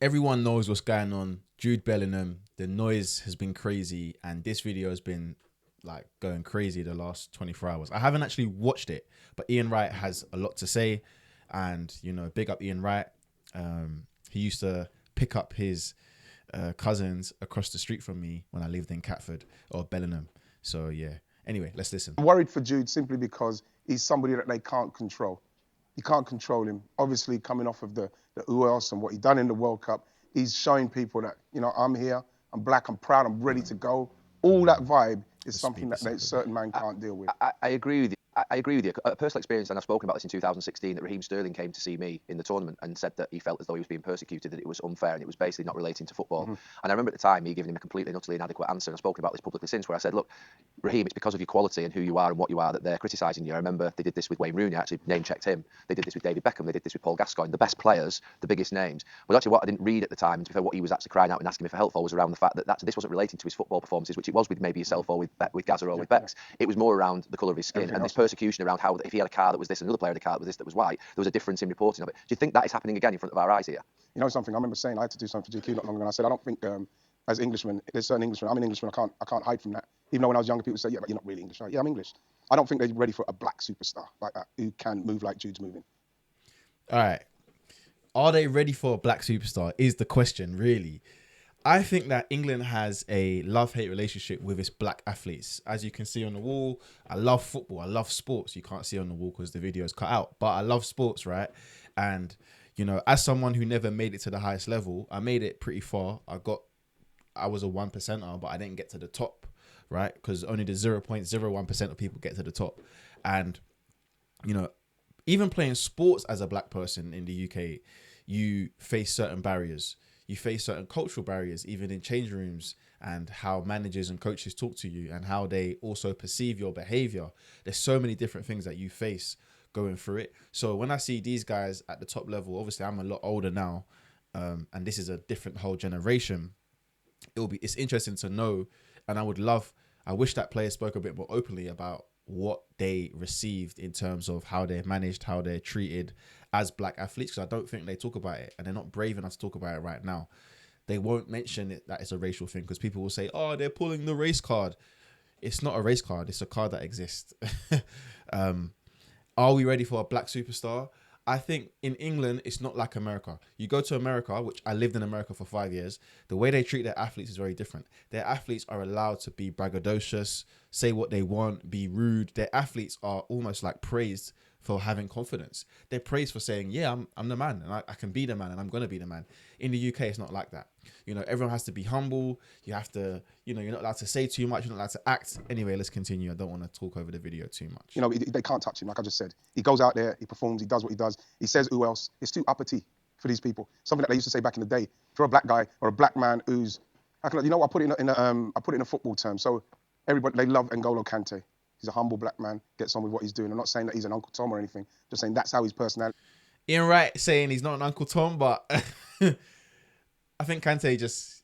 everyone knows what's going on. Jude Bellingham, the noise has been crazy, and this video has been like going crazy the last 24 hours. I haven't actually watched it, but Ian Wright has a lot to say, and you know, big up Ian Wright. He used to pick up his cousins across the street from me when I lived in Catford or Bellingham. So yeah. Anyway, let's listen. I'm worried for Jude simply because he's somebody that they can't control. You can't control him. Obviously, coming off of the who else and what he done in the World Cup, he's showing people that, you know, I'm here, I'm black, I'm proud, I'm ready to go. All that vibe is something that a certain man can't deal with. I agree with you. I agree with you. A personal experience, and I've spoken about this in 2016, that Raheem Sterling came to see me in the tournament and said that he felt as though he was being persecuted, that it was unfair, and it was basically not relating to football. And I remember at the time me giving him a completely and utterly inadequate answer, and I've spoken about this publicly since, where I said, look, Raheem, it's because of your quality and who you are and what you are that they're criticising you. I remember they did this with Wayne Rooney, I actually name-checked him. They did this with David Beckham, they did this with Paul Gascoigne, the best players, the biggest names. But actually what I didn't read at the time, and to be fair, what he was actually crying out and asking me for help for, was around the fact that this wasn't relating to his football performances, which it was with maybe yourself or with Gazza or with Bex. It was more around the colour of his skin and this persecution around how if he had a car that was this, another player had a car that was this, that was white, there was a difference in reporting of it. Do you think that is happening again in front of our eyes here? You know something, I remember saying I had to do something for GQ not long ago, and I said I don't think as Englishmen, there's certain Englishmen, I'm an Englishman, I can't hide from that. Even though when I was younger, people say, yeah, but you're not really English. Right? Yeah, I'm English. I don't think they're ready for a black superstar like that who can move like Jude's moving. All right. Are they ready for a black superstar is the question, really. I think that England has a love-hate relationship with its black athletes. As you can see on the wall, I love football. I love sports. You can't see on the wall because the video is cut out. But I love sports, right? And, you know, as someone who never made it to the highest level, I made it pretty far. I was a 1%er, but I didn't get to the top, right? Because only the 0.01% of people get to the top. And, you know, even playing sports as a black person in the UK, you face certain barriers. You face certain cultural barriers, even in change rooms, and how managers and coaches talk to you and how they also perceive your behavior. There's so many different things that you face going through it. So when I see these guys at the top level, obviously I'm a lot older now, and this is a different whole generation. It's interesting to know, and I wish that players spoke a bit more openly about what they received in terms of how they're managed, how they're treated as black athletes, because I don't think they talk about it, and they're not brave enough to talk about it right now. They won't mention it that it's a racial thing because people will say, oh, they're pulling the race card. It's not a race card. It's a card that exists. Are we ready for a black superstar? I think in England, it's not like America. You go to America, which I lived in America for 5 years. The way they treat their athletes is very different. Their athletes are allowed to be braggadocious, say what they want, be rude. Their athletes are almost like praised for having confidence. They're praised for saying, yeah, I'm the man, and I can be the man, and I'm going to be the man. In the UK, it's not like that. You know, everyone has to be humble. You have to, you know, you're not allowed to say too much. You're not allowed to act. Anyway, let's continue. I don't want to talk over the video too much. You know, they can't touch him, like I just said. He goes out there, he performs, he does what he does. He says who else. It's too uppity for these people. Something that they used to say back in the day. If you're a black guy or a black man who's, you know what, I put it in a football term. So everybody, they love N'Golo Kante. He's a humble black man, gets on with what he's doing. I'm not saying that he's an Uncle Tom or anything. Just saying that's how his personality. Ian Wright saying he's not an Uncle Tom, but I think Kante just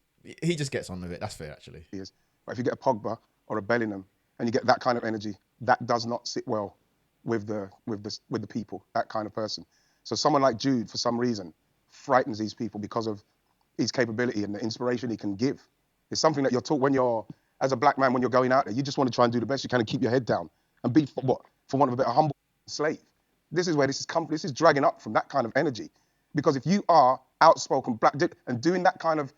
gets on with it. That's fair, actually. He is. But if you get a Pogba or a Bellingham and you get that kind of energy, that does not sit well with the people, that kind of person. So someone like Jude, for some reason, frightens these people because of his capability and the inspiration he can give. It's something that you're taught when you're, as a black man, when you're going out there, you just want to try and do the best you can and keep your head down and be, for want of a better, humble slave. This is where this is dragging up from that kind of energy. Because if you are outspoken, black, and doing that kind of,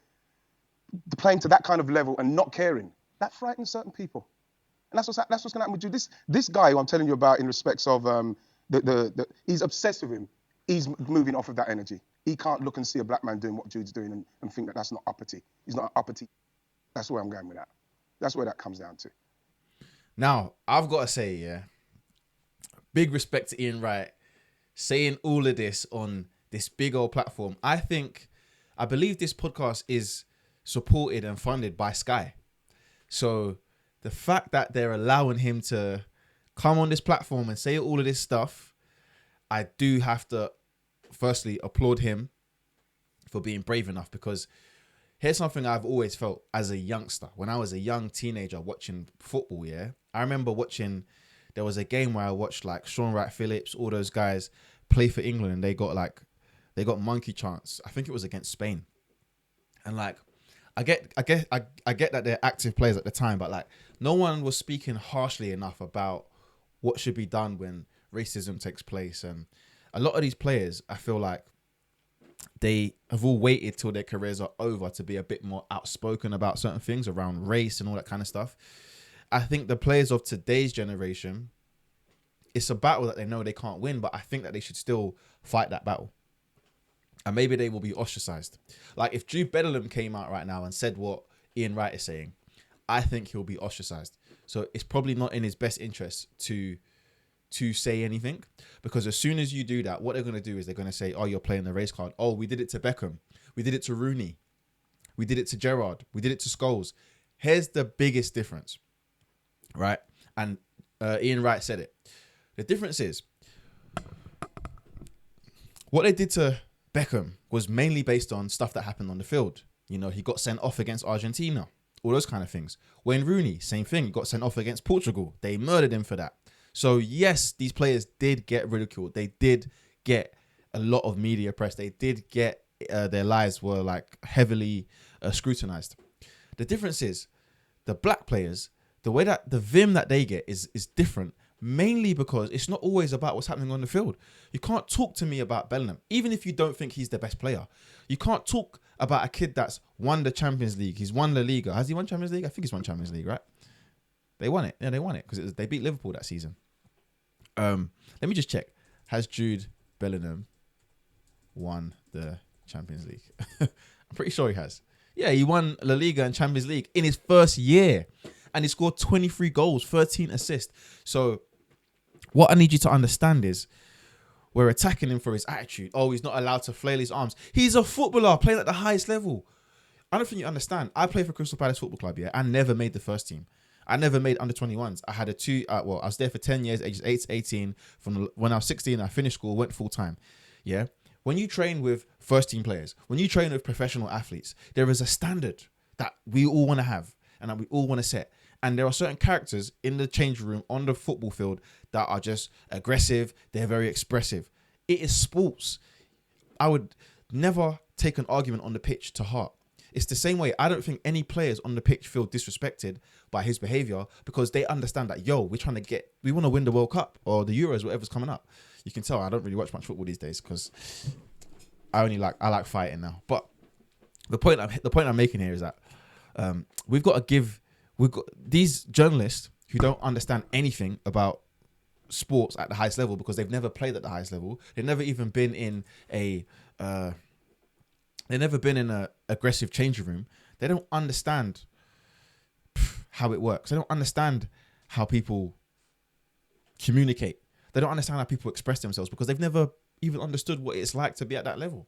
playing to that kind of level and not caring, that frightens certain people. And that's what's going to happen with Jude. This guy who I'm telling you about in respects of, he's obsessed with him. He's moving off of that energy. He can't look and see a black man doing what Jude's doing and think that that's not uppity. He's not uppity. That's where I'm going with that. That's where that comes down to. Now, I've got to say, yeah, big respect to Ian Wright saying all of this on this big old platform. I believe this podcast is supported and funded by Sky. So the fact that they're allowing him to come on this platform and say all of this stuff, I do have to firstly applaud him for being brave enough, because here's something I've always felt as a youngster. When I was a young teenager watching football, yeah, I remember there was a game where I watched like Sean Wright-Phillips, all those guys play for England, and they got monkey chants. I think it was against Spain. And like, I get that they're active players at the time, but like, no one was speaking harshly enough about what should be done when racism takes place. And a lot of these players, I feel like they have all waited till their careers are over to be a bit more outspoken about certain things around race and all that kind of stuff. I think the players of today's generation, it's a battle that they know they can't win, but I think that they should still fight that battle. And maybe they will be ostracized. Like if Jude Bellingham came out right now and said what Ian Wright is saying, I think he'll be ostracized. So it's probably not in his best interest to say anything, because as soon as you do that, what they're going to do is they're going to say, oh, you're playing the race card. Oh, we did it to Beckham. We did it to Rooney. We did it to Gerrard. We did it to Scholes. Here's the biggest difference, right? And Ian Wright said it. The difference is what they did to Beckham was mainly based on stuff that happened on the field. You know, he got sent off against Argentina, all those kind of things. Wayne Rooney, same thing, got sent off against Portugal. They murdered him for that. So yes, these players did get ridiculed. They did get a lot of media press. They did get their lives were like heavily scrutinized. The difference is the black players, the way that the vim that they get is different, mainly because it's not always about what's happening on the field. You can't talk to me about Bellingham, even if you don't think he's the best player. You can't talk about a kid that's won the Champions League. He's won La Liga. Has he won Champions League? I think he's won Champions League, right? They won it. Yeah, they won it because they beat Liverpool that season. Let me just check. Has Jude Bellingham won the Champions League? I'm pretty sure he has. Yeah, he won La Liga and Champions League in his first year. And he scored 23 goals, 13 assists. So what I need you to understand is we're attacking him for his attitude. Oh, he's not allowed to flail his arms. He's a footballer playing at the highest level. I don't think you understand. I played for Crystal Palace Football Club, yeah. I never made the first team. I never made under 21s. I had I was there for 10 years, ages 8 to 18. When I was 16, I finished school, went full time. Yeah. When you train with first team players, when you train with professional athletes, there is a standard that we all want to have and that we all want to set. And there are certain characters in the changing room on the football field that are just aggressive. They're very expressive. It is sports. I would never take an argument on the pitch to heart. It's the same way. I don't think any players on the pitch feel disrespected by his behavior because they understand that, we want to win the World Cup or the Euros, whatever's coming up. You can tell I don't really watch much football these days because I like fighting now. But the point I'm making here is that we've got these journalists who don't understand anything about sports at the highest level because they've never played at the highest level. They've never even been in an aggressive changing room. They don't understand how it works. They don't understand how people communicate. They don't understand how people express themselves because they've never even understood what it's like to be at that level.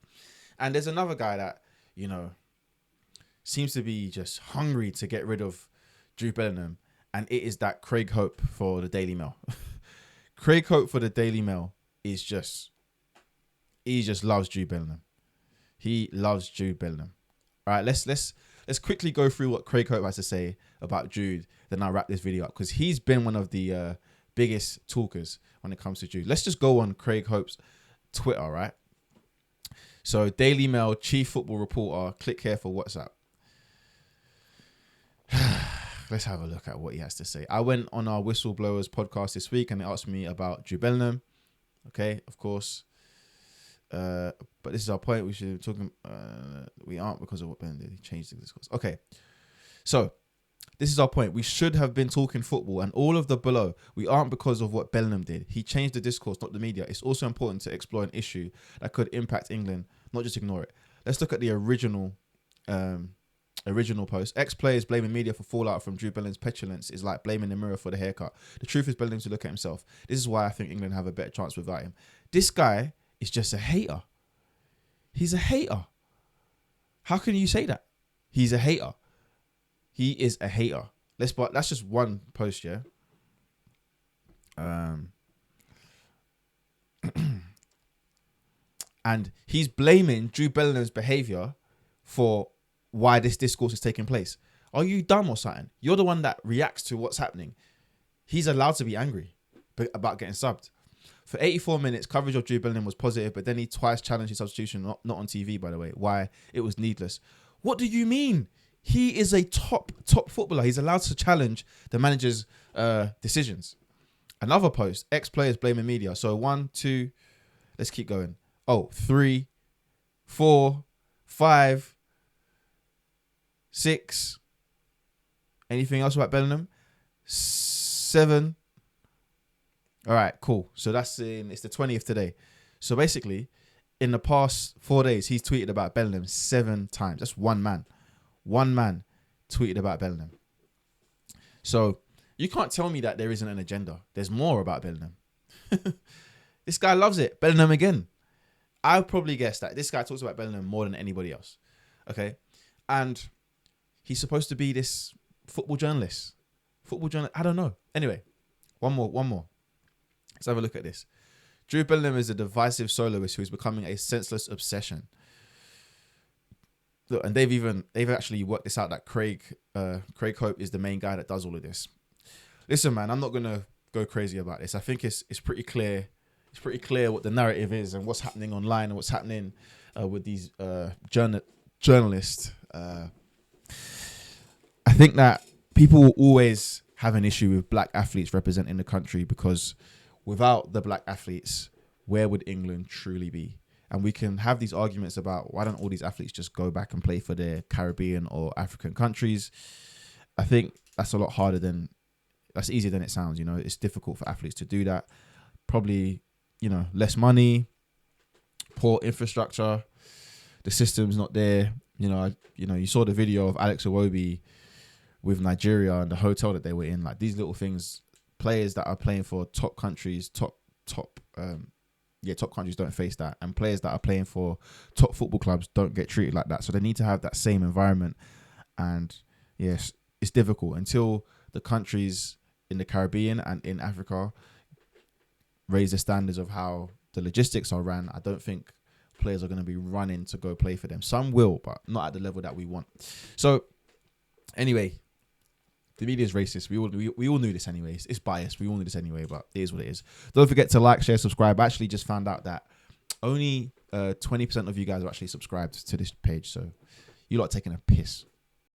And there's another guy that, seems to be just hungry to get rid of Jude Bellingham, and it is that Craig Hope for the Daily Mail. Craig Hope for the Daily Mail he just loves Jude Bellingham. He loves Jude Bellingham. All right, let's quickly go through what Craig Hope has to say about Jude. Then I'll wrap this video up because he's been one of the biggest talkers when it comes to Jude. Let's just go on Craig Hope's Twitter, right? So Daily Mail chief football reporter, click here for WhatsApp. Let's have a look at what he has to say. I went on our Whistleblowers podcast this week and they asked me about Jude Bellingham. Okay, of course. But this is our point. We should be talking. We aren't because of what Bellingham did. He changed the discourse. Okay, so this is our point. We should have been talking football and all of the below. We aren't because of what Bellingham did. He changed the discourse, not the media. It's also important to explore an issue that could impact England, not just ignore it. Let's look at the original post. Ex-players blaming media for fallout from Jude Bellingham's petulance is like blaming the mirror for the haircut. The truth is Bellingham to look at himself. This is why I think England have a better chance without him. This guy is just a hater. He's a hater. How can you say that? He's a hater. He is a hater. That's just one post, yeah. And he's blaming Jude Bellingham's behavior for why this discourse is taking place. Are you dumb or something? You're the one that reacts to what's happening. He's allowed to be angry about getting subbed. For 84 minutes, coverage of Jude Bellingham was positive, but then he twice challenged his substitution, not on TV, by the way. Why? It was needless. What do you mean? He is a top footballer. He's allowed to challenge the manager's decisions. Another post, ex-players blaming media. So 1, 2, let's keep going. 3, 4, 5, 6. Anything else about Bellingham? 7. All right, cool. So it's the 20th today. So basically, in the past 4 days, he's tweeted about Bellingham 7 times. That's one man. One man tweeted about Bellingham. So you can't tell me that there isn't an agenda. There's more about Bellingham. This guy loves it. Bellingham again. I would probably guess that this guy talks about Bellingham more than anybody else. Okay? And he's supposed to be this football journalist. I don't know. Anyway, one more. Let's have a look at this. Jude Bellingham is a divisive soloist who is becoming a senseless obsession. Look, and they've actually worked this out that Craig Hope is the main guy that does all of this. Listen, man, I'm not gonna go crazy about this. I think it's pretty clear. It's pretty clear what the narrative is and what's happening online and what's happening with these journalists. I think that people will always have an issue with black athletes representing the country, because without the black athletes, where would England truly be? And we can have these arguments about why don't all these athletes just go back and play for their Caribbean or African countries. I think that's easier than it sounds. You know, it's difficult for athletes to do that. Probably, less money, poor infrastructure, the system's not there. You saw the video of Alex Iwobi with Nigeria and the hotel that they were in. Like, these little things, players that are playing for top countries, top countries don't face that, and players that are playing for top football clubs don't get treated like that. So they need to have that same environment. And yes, it's difficult until the countries in the Caribbean and in Africa raise the standards of how the logistics are ran. I don't think players are going to be running to go play for them. Some will, but not at the level that we want. So anyway, the media is racist. We all knew this anyways. It's biased. We all knew this anyway, but it is what it is. Don't forget to like, share, subscribe. I actually just found out that only 20% of you guys are actually subscribed to this page. So you lot are taking a piss.